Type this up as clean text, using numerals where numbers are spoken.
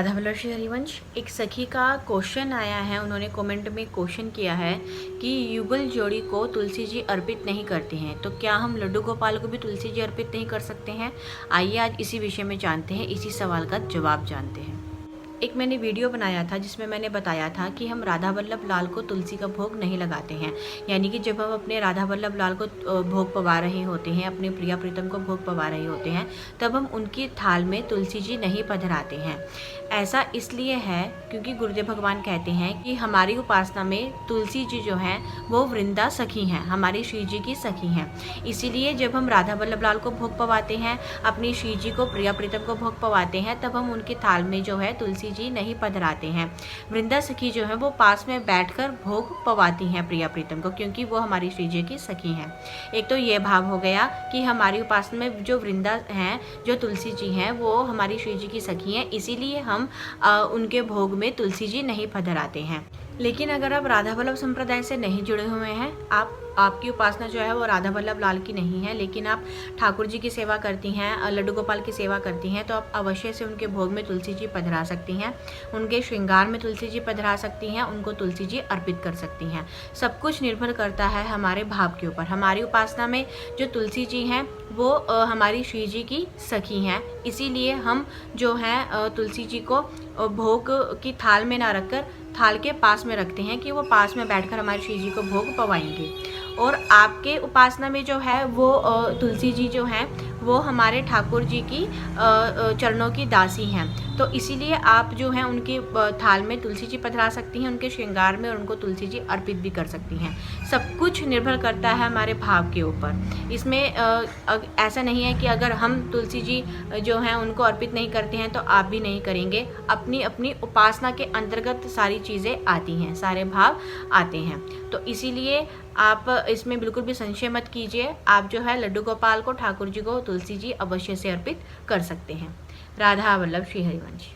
राधा वल्लभ श्री हरिवंश। एक सखी का क्वेश्चन आया है, उन्होंने कमेंट में क्वेश्चन किया है कि युगल जोड़ी को तुलसी जी अर्पित नहीं करते हैं, तो क्या हम लड्डू गोपाल को भी तुलसी जी अर्पित नहीं कर सकते हैं? आइए आज इसी विषय में जानते हैं, इसी सवाल का जवाब जानते हैं। एक मैंने वीडियो बनाया था जिसमें मैंने बताया था कि हम राधा वल्लभ लाल को तुलसी का भोग नहीं लगाते हैं। यानी कि जब हम अपने राधा वल्लभ लाल को भोग पवा रहे होते हैं, अपने प्रिया प्रीतम को भोग पवा रहे होते हैं, तब हम उनकी थाल में तुलसी जी नहीं पधराते हैं। ऐसा इसलिए है क्योंकि गुरुदेव भगवान कहते हैं कि हमारी उपासना में तुलसी जी जो हैं वो वृंदा सखी हैं, हमारी श्री जी की सखी हैं। इसीलिए जब हम राधा वल्लभ लाल को भोग पवाते हैं, अपनी श्री जी को प्रिया प्रीतम को भोग पवाते हैं, तब हम उनकी थाल में जो है तुलसी जी नहीं पधराते हैं। वृंदा सखी जो है वो पास में बैठकर भोग पवाती हैं प्रिया प्रीतम को, क्योंकि वो हमारी श्री जी की सखी हैं। एक तो ये भाव हो गया कि हमारी उपासना में जो वृंदा हैं, जो तुलसी जी हैं, वो हमारी श्री जी की सखी हैं, इसीलिए हम उनके भोग में तुलसी जी नहीं पधराते हैं। लेकिन अगर आप राधा वल्लभ संप्रदाय से नहीं जुड़े हुए हैं, आपकी उपासना जो है वो राधा वल्लभ लाल की नहीं है, लेकिन आप ठाकुर जी की सेवा करती हैं, लड्डू गोपाल की सेवा करती हैं, तो आप अवश्य से उनके भोग में तुलसी जी पधरा सकती हैं, उनके श्रृंगार में तुलसी जी पधरा सकती हैं, उनको तुलसी जी अर्पित कर सकती हैं। सब कुछ निर्भर करता है हमारे भाव के ऊपर। हमारी उपासना में जो तुलसी जी हैं वो हमारी श्री जी की सखी हैं, इसीलिए हम जो है तुलसी जी को भोग की थाल में ना रखकर थाल के पास में रखते हैं कि वो पास में बैठकर हमारी श्री जी को भोग पवाएंगे। और आपके उपासना में जो है वो तुलसी जी जो हैं वो हमारे ठाकुर जी की चरणों की दासी हैं, तो इसीलिए आप जो हैं उनकी थाल में तुलसी जी पधरा सकती हैं, उनके श्रृंगार में, और उनको तुलसी जी अर्पित भी कर सकती हैं। सब कुछ निर्भर करता है हमारे भाव के ऊपर। इसमें ऐसा नहीं है कि अगर हम तुलसी जी जो हैं उनको अर्पित नहीं करते हैं तो आप भी नहीं करेंगे। अपनी अपनी उपासना के अंतर्गत सारी चीज़ें आती हैं, सारे भाव आते हैं, तो इसीलिए आप इसमें बिल्कुल भी संशय मत कीजिए। आप जो है लड्डू गोपाल को, ठाकुर जी को तुलसी जी अवश्य से अर्पित कर सकते हैं। राधा वल्लभ श्री हरिवंश।